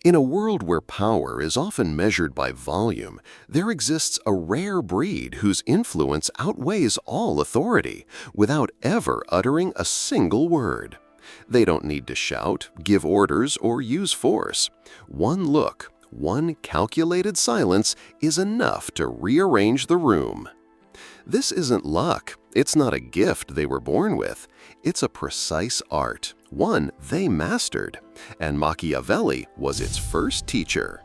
In a world where power is often measured by volume, there exists a rare breed whose influence outweighs all authority without ever uttering a single word. They don't need to shout, give orders, or use force. One look, one calculated silence is enough to rearrange the room. This isn't luck. It's not a gift they were born with. It's a precise art, one they mastered, and Machiavelli was its first teacher.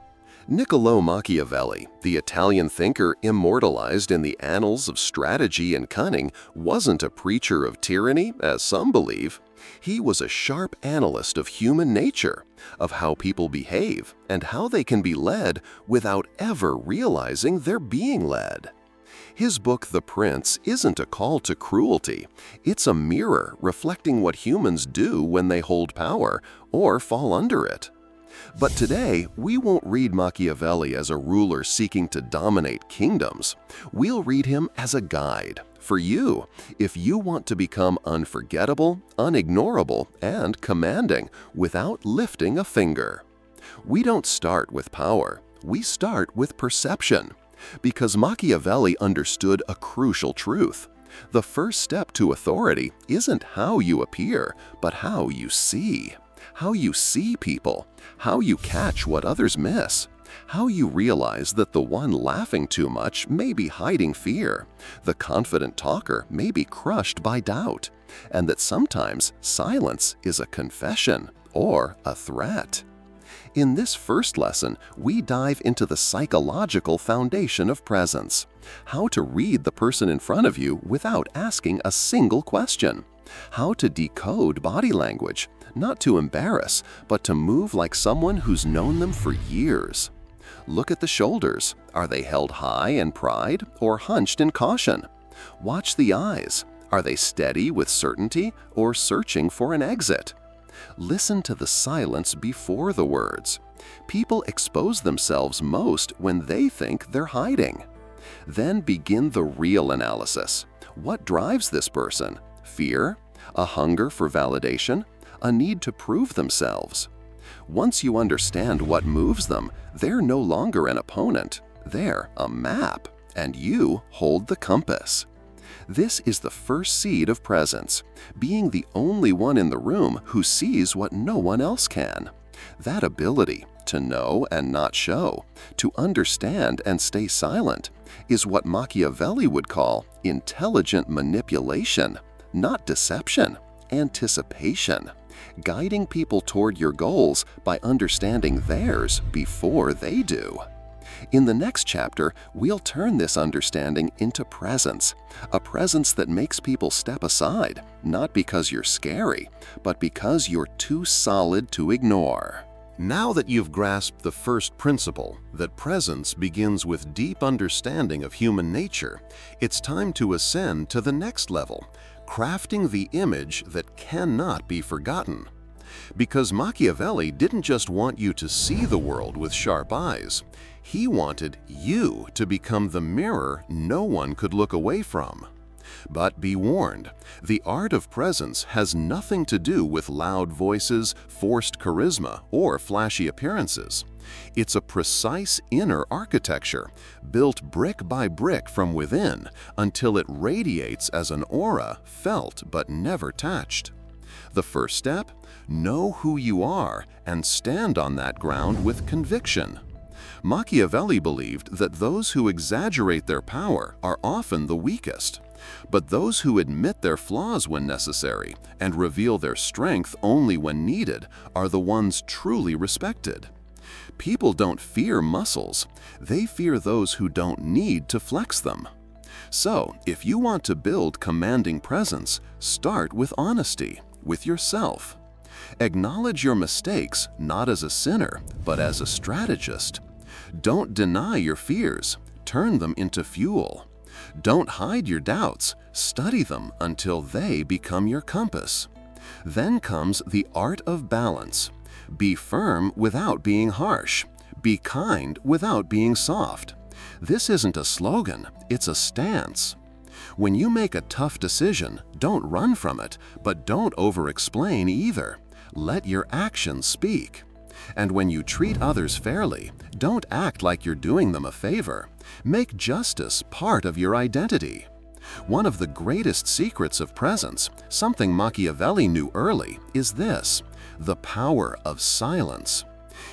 Niccolò Machiavelli, the Italian thinker immortalized in the annals of strategy and cunning, wasn't a preacher of tyranny, as some believe. He was a sharp analyst of human nature, of how people behave and how they can be led without ever realizing they're being led. His book, The Prince, isn't a call to cruelty. It's a mirror reflecting what humans do when they hold power or fall under it. But today, we won't read Machiavelli as a ruler seeking to dominate kingdoms. We'll read him as a guide for you if you want to become unforgettable, unignorable, and commanding without lifting a finger. We don't start with power. We start with perception. Because Machiavelli understood a crucial truth. The first step to authority isn't how you appear, but how you see. How you see people, how you catch what others miss, how you realize that the one laughing too much may be hiding fear, the confident talker may be crushed by doubt, and that sometimes silence is a confession or a threat. In this first lesson, we dive into the psychological foundation of presence, how to read the person in front of you without asking a single question, how to decode body language, not to embarrass, but to move like someone who's known them for years. Look at the shoulders. Are they held high in pride or hunched in caution? Watch the eyes. Are they steady with certainty or searching for an exit? Listen to the silence before the words. People expose themselves most when they think they're hiding. Then begin the real analysis. What drives this person? Fear? A hunger for validation? A need to prove themselves? Once you understand what moves them, they're no longer an opponent. They're a map, and you hold the compass. This is the first seed of presence, being the only one in the room who sees what no one else can. That ability to know and not show, to understand and stay silent, is what Machiavelli would call intelligent manipulation, not deception, anticipation, guiding people toward your goals by understanding theirs before they do. In the next chapter, we'll turn this understanding into presence, a presence that makes people step aside, not because you're scary, but because you're too solid to ignore. Now that you've grasped the first principle, that presence begins with deep understanding of human nature, it's time to ascend to the next level, crafting the image that cannot be forgotten. Because Machiavelli didn't just want you to see the world with sharp eyes. He wanted you to become the mirror no one could look away from. But be warned, the art of presence has nothing to do with loud voices, forced charisma, or flashy appearances. It's a precise inner architecture, built brick by brick from within until it radiates as an aura, felt but never touched. The first step? Know who you are and stand on that ground with conviction. Machiavelli believed that those who exaggerate their power are often the weakest, but those who admit their flaws when necessary and reveal their strength only when needed are the ones truly respected. People don't fear muscles, they fear those who don't need to flex them. So, if you want to build commanding presence, start with honesty, with yourself. Acknowledge your mistakes not as a sinner, but as a strategist. Don't deny your fears, turn them into fuel. Don't hide your doubts, study them until they become your compass. Then comes the art of balance. Be firm without being harsh. Be kind without being soft. This isn't a slogan, it's a stance. When you make a tough decision, don't run from it, but don't over-explain either. Let your actions speak. And when you treat others fairly, don't act like you're doing them a favor. Make justice part of your identity. One of the greatest secrets of presence, something Machiavelli knew early, is this: the power of silence.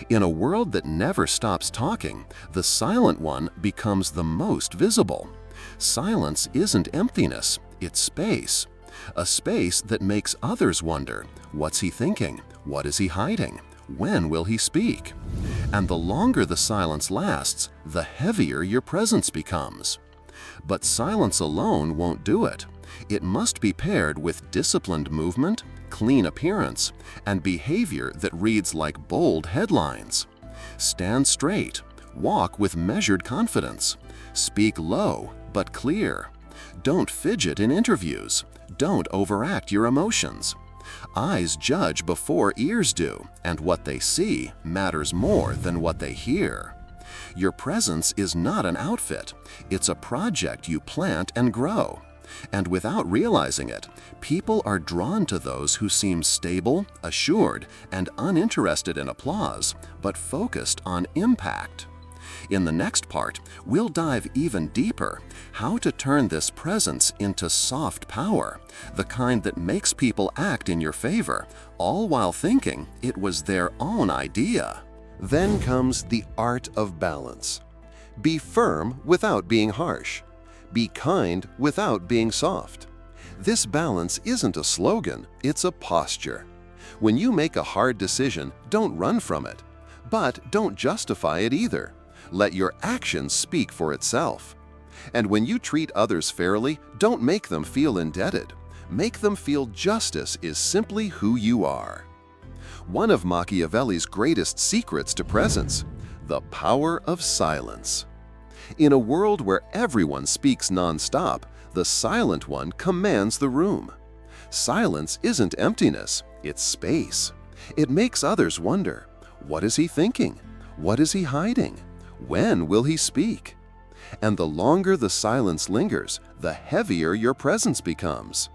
In a world that never stops talking, the silent one becomes the most visible. Silence isn't emptiness, it's space. A space that makes others wonder, what's he thinking? What is he hiding? When will he speak? And the longer the silence lasts, the heavier your presence becomes. But silence alone won't do it. It must be paired with disciplined movement, clean appearance, and behavior that reads like bold headlines. Stand straight, walk with measured confidence, speak low but clear. Don't fidget in interviews, don't overact your emotions. Eyes judge before ears do, and what they see matters more than what they hear. Your presence is not an outfit, it's a project you plant and grow. And without realizing it, people are drawn to those who seem stable, assured, and uninterested in applause, but focused on impact. In the next part, we'll dive even deeper: how to turn this presence into soft power, the kind that makes people act in your favor, all while thinking it was their own idea. Then comes the art of balance. Be firm without being harsh. Be kind without being soft. This balance isn't a slogan, it's a posture. When you make a hard decision, don't run from it. But don't justify it either. Let your actions speak for itself. And when you treat others fairly, don't make them feel indebted. Make them feel justice is simply who you are. One of Machiavelli's greatest secrets to presence: the power of silence. In a world where everyone speaks non-stop, the silent one commands the room. Silence isn't emptiness, it's space. It makes others wonder, what is he thinking? What is he hiding? When will he speak? And the longer the silence lingers, the heavier your presence becomes.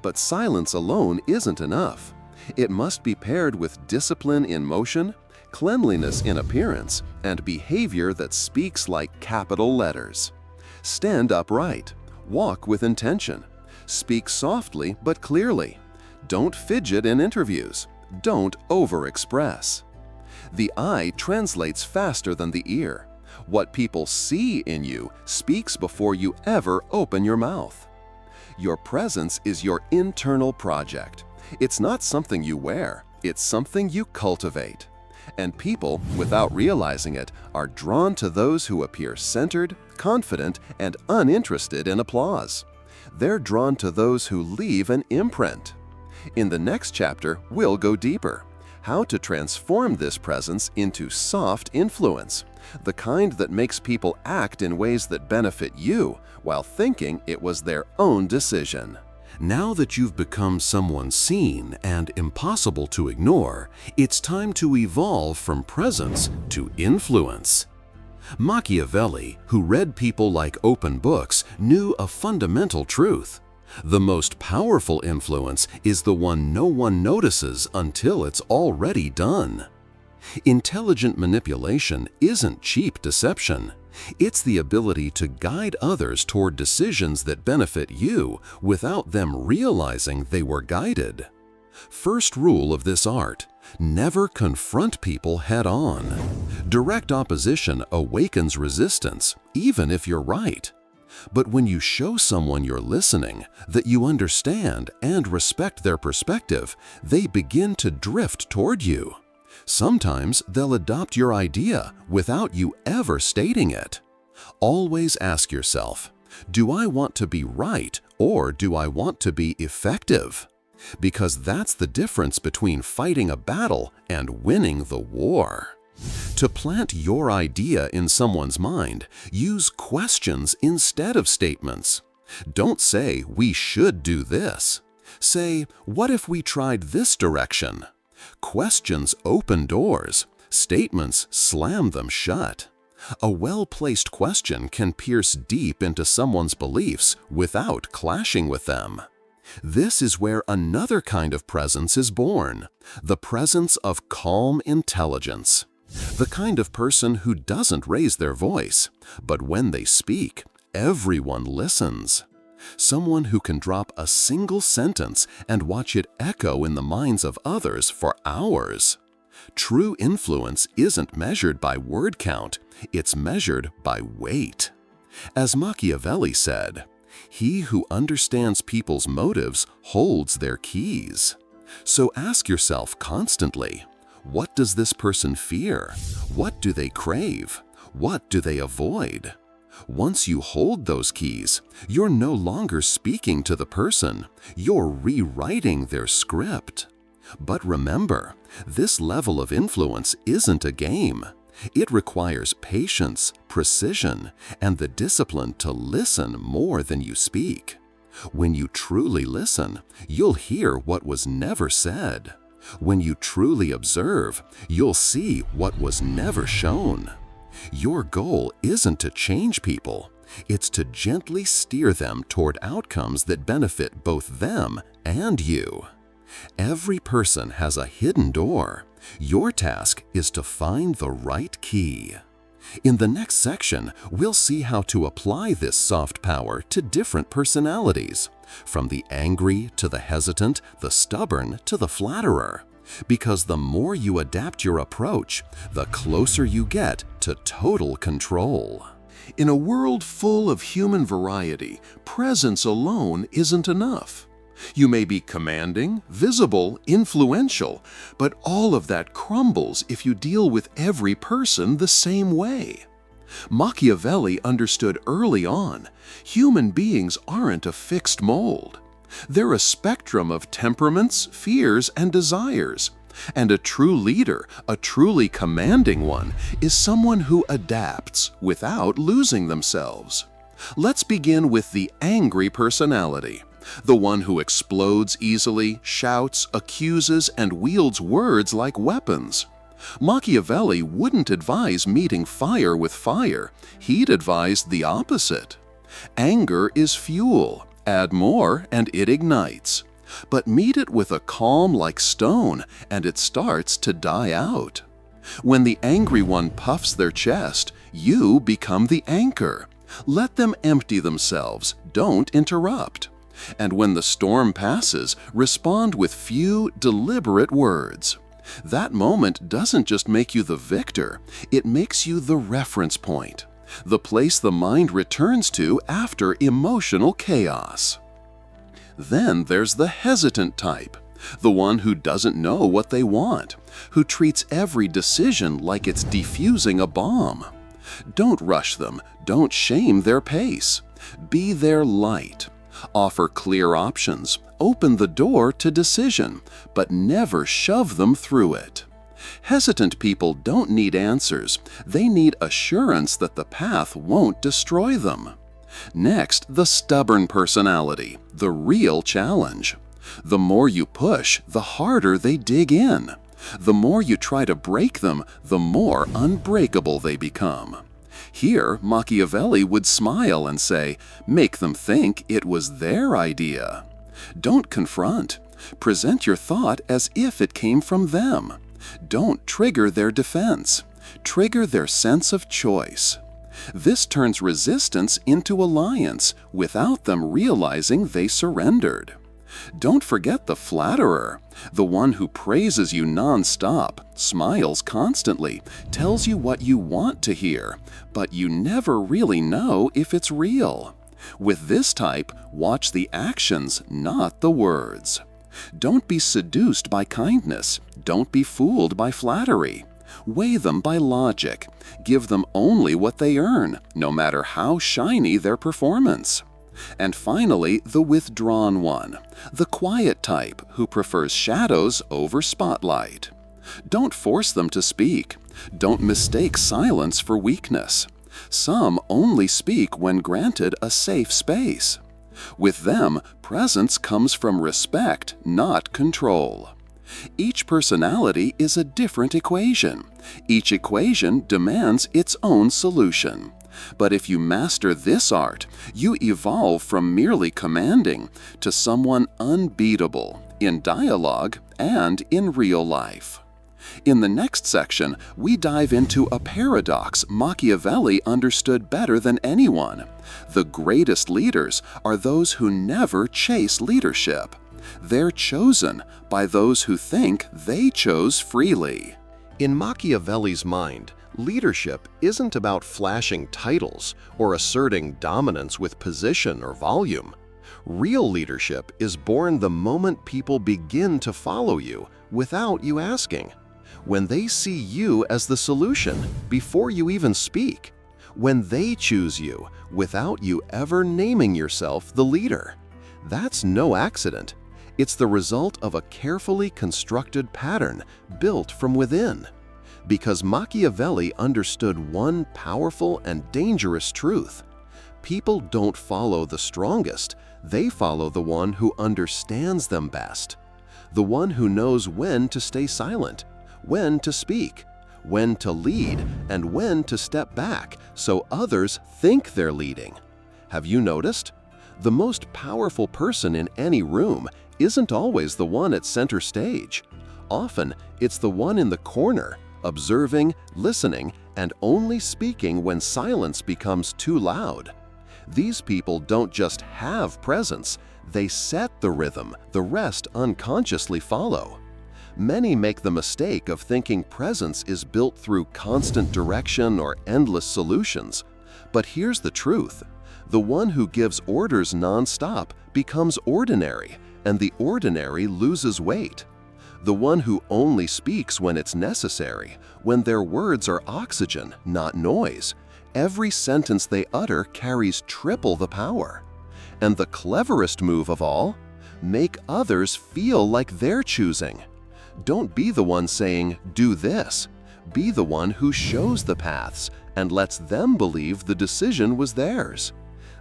But silence alone isn't enough. It must be paired with discipline in motion, cleanliness in appearance, and behavior that speaks like capital letters. Stand upright, walk with intention, speak softly but clearly. Don't fidget in interviews, don't overexpress. The eye translates faster than the ear. What people see in you speaks before you ever open your mouth. Your presence is your internal project. It's not something you wear, it's something you cultivate. And people, without realizing it, are drawn to those who appear centered, confident, and uninterested in applause. They're drawn to those who leave an imprint. In the next chapter, we'll go deeper: how to transform this presence into soft influence, the kind that makes people act in ways that benefit you while thinking it was their own decision. Now that you've become someone seen and impossible to ignore, it's time to evolve from presence to influence. Machiavelli, who read people like open books, knew a fundamental truth: the most powerful influence is the one no one notices until it's already done. Intelligent manipulation isn't cheap deception. It's the ability to guide others toward decisions that benefit you without them realizing they were guided. First rule of this art: never confront people head-on. Direct opposition awakens resistance, even if you're right. But when you show someone you're listening, that you understand and respect their perspective, they begin to drift toward you. Sometimes they'll adopt your idea without you ever stating it. Always ask yourself, do I want to be right or do I want to be effective? Because that's the difference between fighting a battle and winning the war. To plant your idea in someone's mind, use questions instead of statements. Don't say, "We should do this." Say, "What if we tried this direction?" Questions open doors. Statements slam them shut. A well-placed question can pierce deep into someone's beliefs without clashing with them. This is where another kind of presence is born, the presence of calm intelligence. The kind of person who doesn't raise their voice, but when they speak, everyone listens. Someone who can drop a single sentence and watch it echo in the minds of others for hours. True influence isn't measured by word count, it's measured by weight. As Machiavelli said, "He who understands people's motives holds their keys." So ask yourself constantly, what does this person fear? What do they crave? What do they avoid? Once you hold those keys, you're no longer speaking to the person, you're rewriting their script. But remember, this level of influence isn't a game. It requires patience, precision, and the discipline to listen more than you speak. When you truly listen, you'll hear what was never said. When you truly observe, you'll see what was never shown. Your goal isn't to change people, it's to gently steer them toward outcomes that benefit both them and you. Every person has a hidden door. Your task is to find the right key. In the next section, we'll see how to apply this soft power to different personalities, from the angry to the hesitant, the stubborn to the flatterer. Because the more you adapt your approach, the closer you get to total control. In a world full of human variety, presence alone isn't enough. You may be commanding, visible, influential, but all of that crumbles if you deal with every person the same way. Machiavelli understood early on, human beings aren't a fixed mold. They're a spectrum of temperaments, fears, and desires. And a true leader, a truly commanding one, is someone who adapts without losing themselves. Let's begin with the angry personality. The one who explodes easily, shouts, accuses, and wields words like weapons. Machiavelli wouldn't advise meeting fire with fire. He'd advise the opposite. Anger is fuel. Add more and it ignites. But meet it with a calm like stone and it starts to die out. When the angry one puffs their chest, you become the anchor. Let them empty themselves. Don't interrupt. And when the storm passes, respond with few, deliberate words. That moment doesn't just make you the victor, it makes you the reference point, the place the mind returns to after emotional chaos. Then there's the hesitant type, the one who doesn't know what they want, who treats every decision like it's defusing a bomb. Don't rush them, don't shame their pace. Be their light. Offer clear options, open the door to decision, but never shove them through it. Hesitant people don't need answers, they need assurance that the path won't destroy them. Next, the stubborn personality, the real challenge. The more you push, the harder they dig in. The more you try to break them, the more unbreakable they become. Here, Machiavelli would smile and say, make them think it was their idea. Don't confront. Present your thought as if it came from them. Don't trigger their defense. Trigger their sense of choice. This turns resistance into alliance without them realizing they surrendered. Don't forget the flatterer, the one who praises you non-stop, smiles constantly, tells you what you want to hear, but you never really know if it's real. With this type, watch the actions, not the words. Don't be seduced by kindness. Don't be fooled by flattery. Weigh them by logic. Give them only what they earn, no matter how shiny their performance. And finally, the withdrawn one, the quiet type who prefers shadows over spotlight. Don't force them to speak. Don't mistake silence for weakness. Some only speak when granted a safe space. With them, presence comes from respect, not control. Each personality is a different equation. Each equation demands its own solution. But if you master this art, you evolve from merely commanding to someone unbeatable in dialogue and in real life. In the next section, we dive into a paradox Machiavelli understood better than anyone. The greatest leaders are those who never chase leadership. They're chosen by those who think they chose freely. In Machiavelli's mind, leadership isn't about flashing titles or asserting dominance with position or volume. Real leadership is born the moment people begin to follow you without you asking. When they see you as the solution before you even speak. When they choose you without you ever naming yourself the leader. That's no accident. It's the result of a carefully constructed pattern built from within. Because Machiavelli understood one powerful and dangerous truth. People don't follow the strongest, they follow the one who understands them best. The one who knows when to stay silent, when to speak, when to lead, and when to step back so others think they're leading. Have you noticed? The most powerful person in any room isn't always the one at center stage. Often, it's the one in the corner, observing, listening, and only speaking when silence becomes too loud. These people don't just have presence, they set the rhythm the rest unconsciously follow. Many make the mistake of thinking presence is built through constant direction or endless solutions. But here's the truth. The one who gives orders non-stop becomes ordinary, and the ordinary loses weight. The one who only speaks when it's necessary, when their words are oxygen, not noise. Every sentence they utter carries triple the power. And the cleverest move of all? Make others feel like they're choosing. Don't be the one saying, "Do this." Be the one who shows the paths and lets them believe the decision was theirs.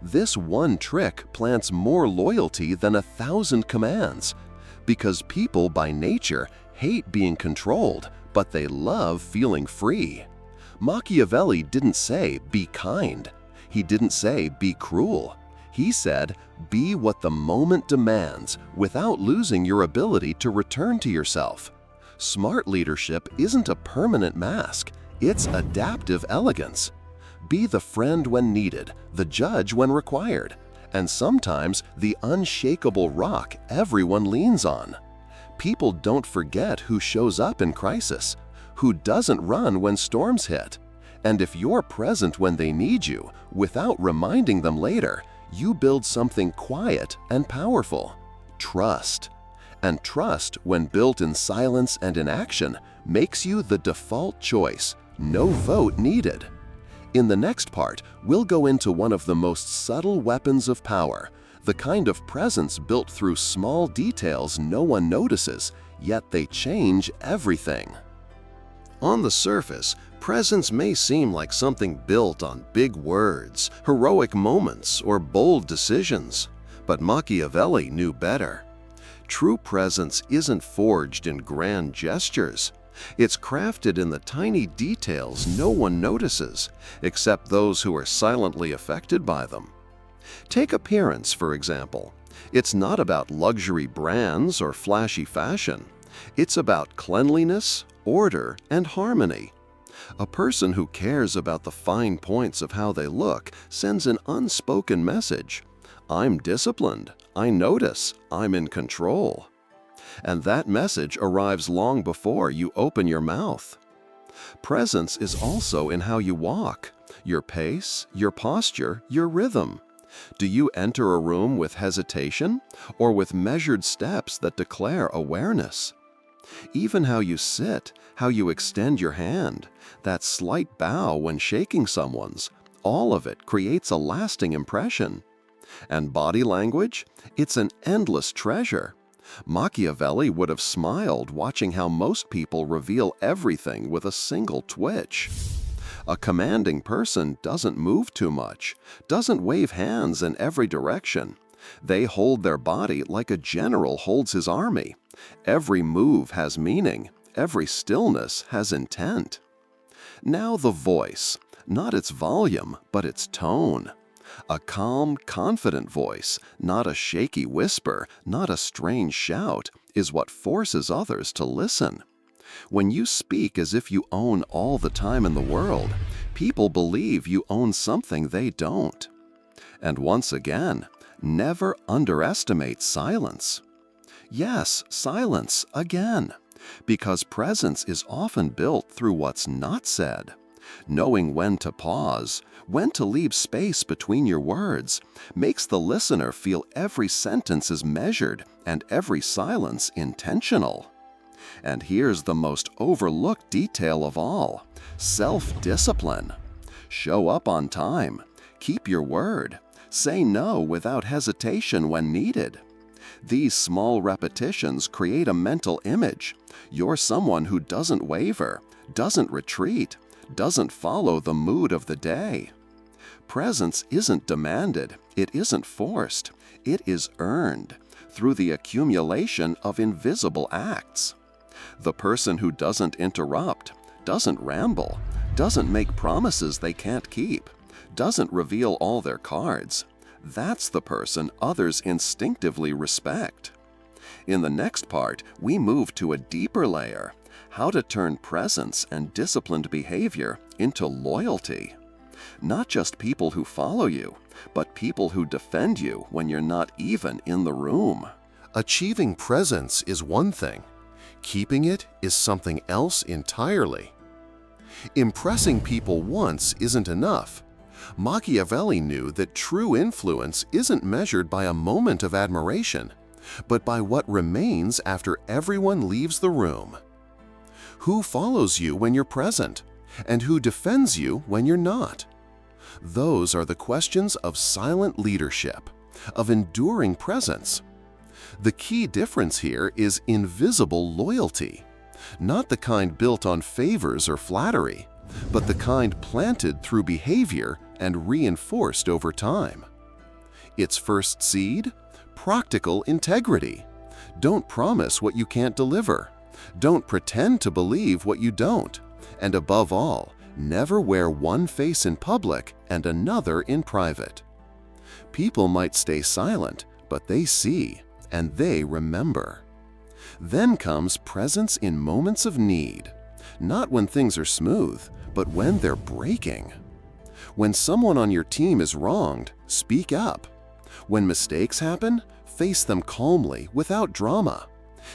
This one trick plants more loyalty than 1,000 commands. Because people by nature hate being controlled, but they love feeling free. Machiavelli didn't say, "Be kind." He didn't say, "Be cruel." He said, "Be what the moment demands without losing your ability to return to yourself." Smart leadership isn't a permanent mask, it's adaptive elegance. Be the friend when needed, the judge when required, and sometimes the unshakable rock everyone leans on. People don't forget who shows up in crisis, who doesn't run when storms hit. And if you're present when they need you, without reminding them later, you build something quiet and powerful. Trust. And trust, when built in silence and in action, makes you the default choice, no vote needed. In the next part, we'll go into one of the most subtle weapons of power, the kind of presence built through small details no one notices, yet they change everything. On the surface, presence may seem like something built on big words, heroic moments, or bold decisions. But Machiavelli knew better. True presence isn't forged in grand gestures. It's crafted in the tiny details no one notices, except those who are silently affected by them. Take appearance, for example. It's not about luxury brands or flashy fashion. It's about cleanliness, order, and harmony. A person who cares about the fine points of how they look sends an unspoken message. I'm disciplined, I notice, I'm in control. And that message arrives long before you open your mouth. Presence is also in how you walk, your pace, your posture, your rhythm. Do you enter a room with hesitation or with measured steps that declare awareness? Even how you sit, how you extend your hand, that slight bow when shaking someone's, all of it creates a lasting impression. And body language? It's an endless treasure. Machiavelli would have smiled watching how most people reveal everything with a single twitch. A commanding person doesn't move too much, doesn't wave hands in every direction. They hold their body like a general holds his army. Every move has meaning, every stillness has intent. Now the voice. not its volume, but its tone. A calm, confident voice, not a shaky whisper, not a strange shout, is what forces others to listen. When you speak as if you own all the time in the world, people believe you own something they don't. And once again, never underestimate silence. Yes, silence again, because presence is often built through what's not said. Knowing when to pause, when to leave space between your words, makes the listener feel every sentence is measured and every silence intentional. And here's the most overlooked detail of all: self-discipline. Show up on time, keep your word, say no without hesitation when needed. These small repetitions create a mental image. You're someone who doesn't waver, doesn't retreat, doesn't follow the mood of the day. Presence isn't demanded, it isn't forced, it is earned through the accumulation of invisible acts. The person who doesn't interrupt, doesn't ramble, doesn't make promises they can't keep, doesn't reveal all their cards, that's the person others instinctively respect. In the next part, we move to a deeper layer: how to turn presence and disciplined behavior into loyalty. Not just people who follow you, but people who defend you when you're not even in the room. Achieving presence is one thing. Keeping it is something else entirely. Impressing people once isn't enough. Machiavelli knew that true influence isn't measured by a moment of admiration, but by what remains after everyone leaves the room. Who follows you when you're present, and who defends you when you're not? Those are the questions of silent leadership, of enduring presence. The key difference here is invisible loyalty, not the kind built on favors or flattery, but the kind planted through behavior and reinforced over time. Its first seed? Practical integrity. Don't promise what you can't deliver. Don't pretend to believe what you don't. And above all, never wear one face in public and another in private. People might stay silent, but they see, and they remember. Then comes presence in moments of need, not when things are smooth, but when they're breaking. When someone on your team is wronged, speak up. When mistakes happen, face them calmly without drama.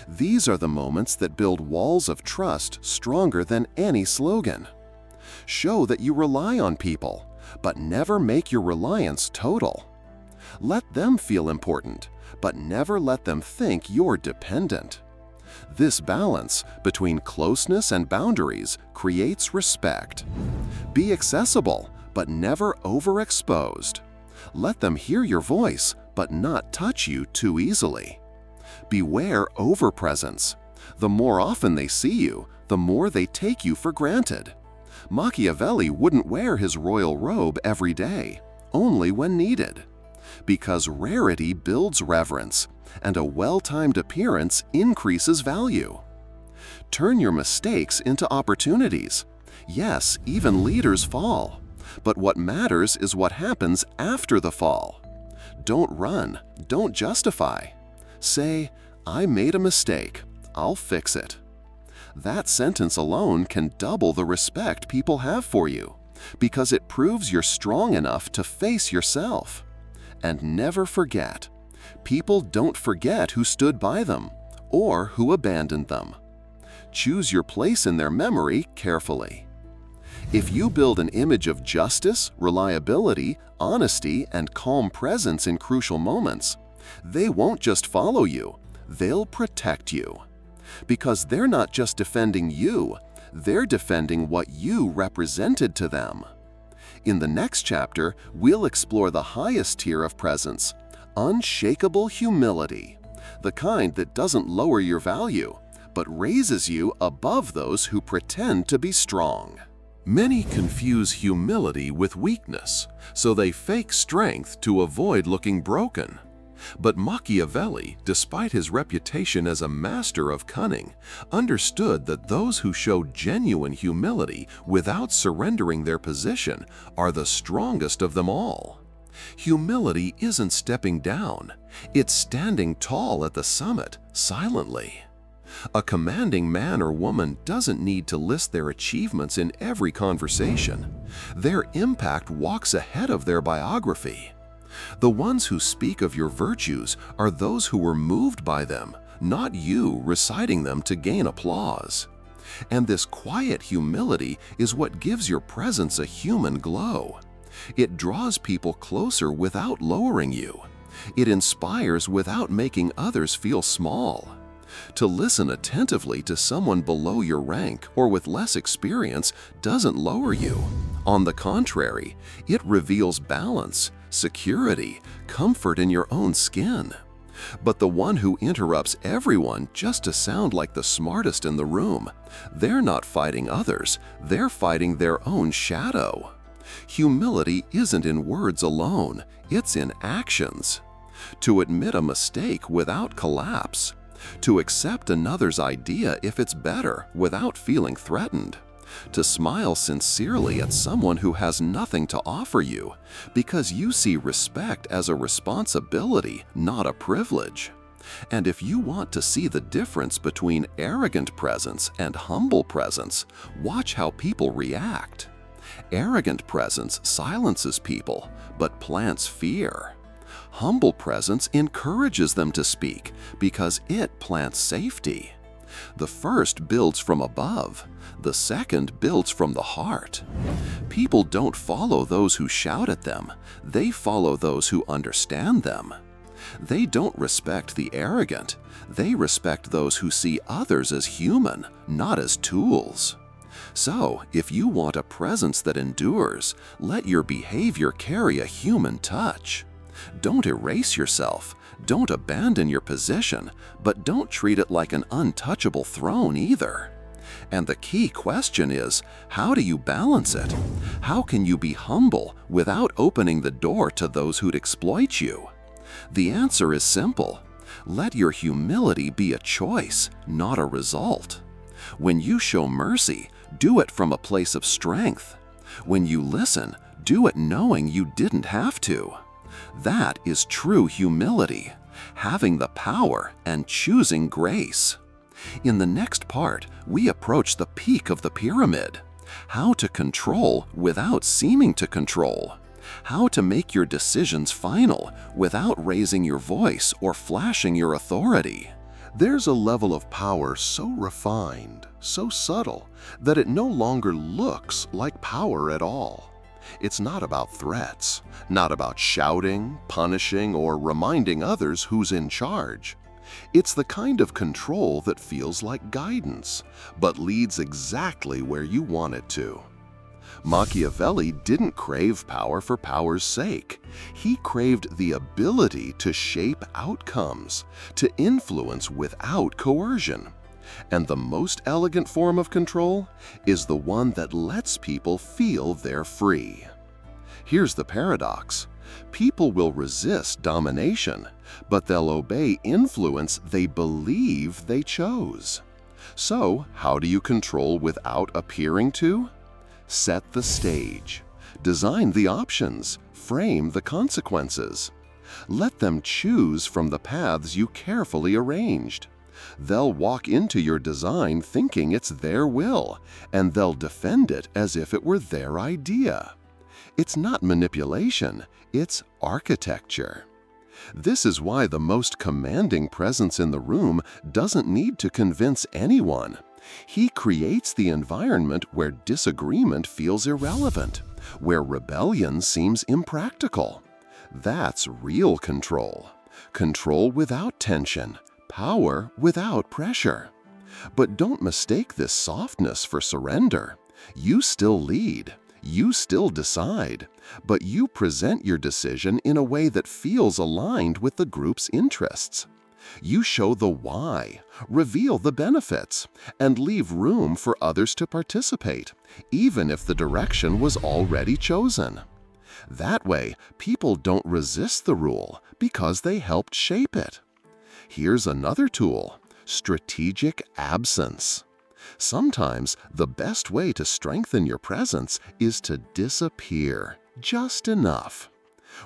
These are the moments that build walls of trust stronger than any slogan. Show that you rely on people, but never make your reliance total. Let them feel important, but never let them think you're dependent. This balance between closeness and boundaries creates respect. Be accessible, but never overexposed. Let them hear your voice, but not touch you too easily. Beware overpresence. The more often they see you, the more they take you for granted. Machiavelli wouldn't wear his royal robe every day, only when needed. Because rarity builds reverence, and a well-timed appearance increases value. Turn your mistakes into opportunities. Yes, even leaders fall. But what matters is what happens after the fall. Don't run, don't justify. Say, "I made a mistake, I'll fix it." That sentence alone can double the respect people have for you, because it proves you're strong enough to face yourself. And never forget, people don't forget who stood by them or who abandoned them. Choose your place in their memory carefully. If you build an image of justice, reliability, honesty, and calm presence in crucial moments, they won't just follow you, they'll protect you. Because they're not just defending you, they're defending what you represented to them. In the next chapter, we'll explore the highest tier of presence: unshakable humility, the kind that doesn't lower your value, but raises you above those who pretend to be strong. Many confuse humility with weakness, so they fake strength to avoid looking broken. But Machiavelli, despite his reputation as a master of cunning, understood that those who show genuine humility without surrendering their position are the strongest of them all. Humility isn't stepping down, it's standing tall at the summit, silently. A commanding man or woman doesn't need to list their achievements in every conversation. Their impact walks ahead of their biography. The ones who speak of your virtues are those who were moved by them, not you reciting them to gain applause. And this quiet humility is what gives your presence a human glow. It draws people closer without lowering you. It inspires without making others feel small. To listen attentively to someone below your rank or with less experience doesn't lower you. On the contrary, it reveals balance, security, comfort in your own skin. But the one who interrupts everyone just to sound like the smartest in the room, they're not fighting others, they're fighting their own shadow. Humility isn't in words alone, it's in actions. To admit a mistake without collapse. To accept another's idea if it's better without feeling threatened. To smile sincerely at someone who has nothing to offer you because you see respect as a responsibility, not a privilege. And if you want to see the difference between arrogant presence and humble presence, watch how people react. Arrogant presence silences people, but plants fear. Humble presence encourages them to speak because it plants safety. The first builds from above, the second builds from the heart. People don't follow those who shout at them, they follow those who understand them. They don't respect the arrogant, they respect those who see others as human, not as tools. So, if you want a presence that endures, let your behavior carry a human touch. Don't erase yourself, don't abandon your position, but don't treat it like an untouchable throne either. And the key question is, how do you balance it? How can you be humble without opening the door to those who'd exploit you? The answer is simple. Let your humility be a choice, not a result. When you show mercy, do it from a place of strength. When you listen, do it knowing you didn't have to. That is true humility, having the power and choosing grace. In the next part, we approach the peak of the pyramid. How to control without seeming to control. How to make your decisions final without raising your voice or flashing your authority. There's a level of power so refined, so subtle, that it no longer looks like power at all. It's not about threats, not about shouting, punishing, or reminding others who's in charge. It's the kind of control that feels like guidance, but leads exactly where you want it to. Machiavelli didn't crave power for power's sake. He craved the ability to shape outcomes, to influence without coercion. And the most elegant form of control is the one that lets people feel they're free. Here's the paradox. People will resist domination, but they'll obey influence they believe they chose. So, how do you control without appearing to? Set the stage. Design the options. Frame the consequences. Let them choose from the paths you carefully arranged. They'll walk into your design thinking it's their will, and they'll defend it as if it were their idea. It's not manipulation, it's architecture. This is why the most commanding presence in the room doesn't need to convince anyone. He creates the environment where disagreement feels irrelevant, where rebellion seems impractical. That's real control. Control without tension. Power without pressure. But don't mistake this softness for surrender. You still lead, you still decide, but you present your decision in a way that feels aligned with the group's interests. You show the why, reveal the benefits, and leave room for others to participate, even if the direction was already chosen. That way, people don't resist the rule because they helped shape it. Here's another tool: strategic absence. Sometimes the best way to strengthen your presence is to disappear just enough.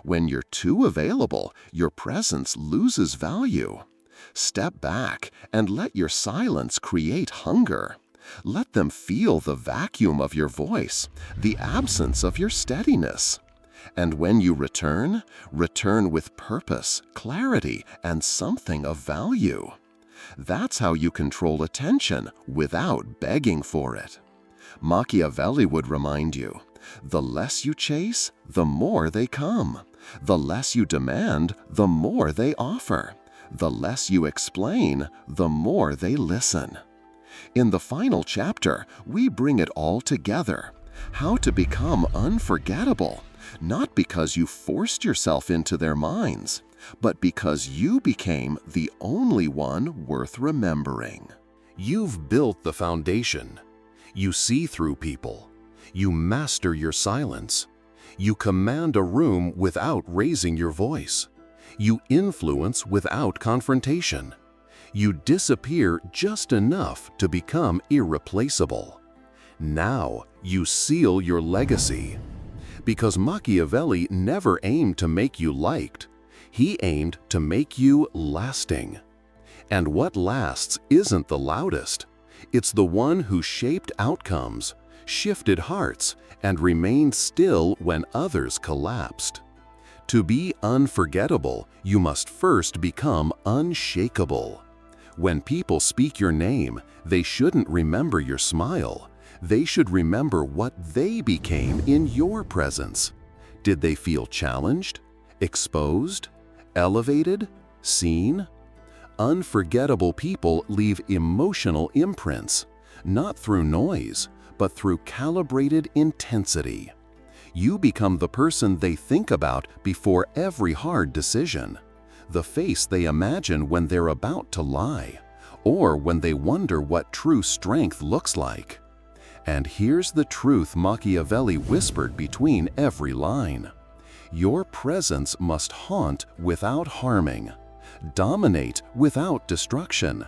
When you're too available, your presence loses value. Step back and let your silence create hunger. Let them feel the vacuum of your voice, the absence of your steadiness. And when you return, return with purpose, clarity, and something of value. That's how you control attention without begging for it. Machiavelli would remind you, the less you chase, the more they come. The less you demand, the more they offer. The less you explain, the more they listen. In the final chapter, we bring it all together. How to become unforgettable, not because you forced yourself into their minds, but because you became the only one worth remembering. You've built the foundation. You see through people. You master your silence. You command a room without raising your voice. You influence without confrontation. You disappear just enough to become irreplaceable. Now you seal your legacy. Because Machiavelli never aimed to make you liked. He aimed to make you lasting. And what lasts isn't the loudest. It's the one who shaped outcomes, shifted hearts, and remained still when others collapsed. To be unforgettable, you must first become unshakable. When people speak your name, they shouldn't remember your smile. They should remember what they became in your presence. Did they feel challenged, exposed, elevated, seen? Unforgettable people leave emotional imprints, not through noise, but through calibrated intensity. You become the person they think about before every hard decision, the face they imagine when they're about to lie, or when they wonder what true strength looks like. And here's the truth Machiavelli whispered between every line. Your presence must haunt without harming, dominate without destruction,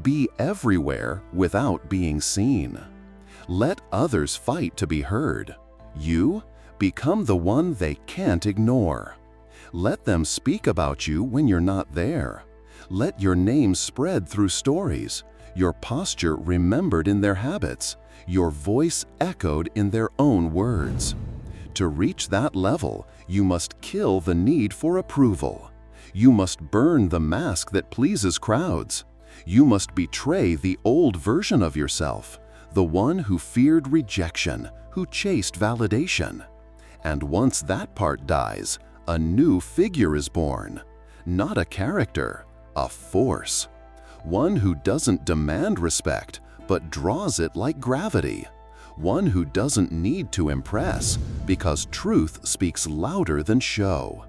be everywhere without being seen. Let others fight to be heard. You become the one they can't ignore. Let them speak about you when you're not there. Let your name spread through stories, your posture remembered in their habits, your voice echoed in their own words. To reach that level, you must kill the need for approval. You must burn the mask that pleases crowds. You must betray the old version of yourself, the one who feared rejection, who chased validation. And once that part dies, a new figure is born. Not a character, a force. One who doesn't demand respect, but draws it like gravity. One who doesn't need to impress, because truth speaks louder than show.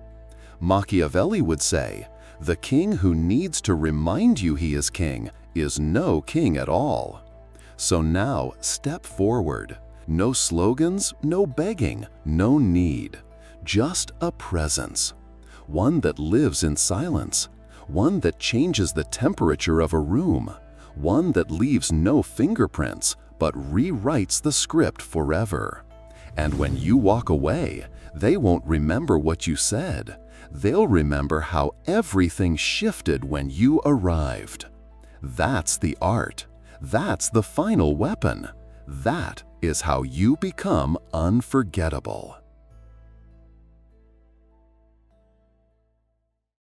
Machiavelli would say, the king who needs to remind you he is king is no king at all. So now step forward. No slogans, no begging, no need. Just a presence. One that lives in silence. One that changes the temperature of a room. One that leaves no fingerprints, but rewrites the script forever. And when you walk away, they won't remember what you said. They'll remember how everything shifted when you arrived. That's the art. That's the final weapon. That is how you become unforgettable.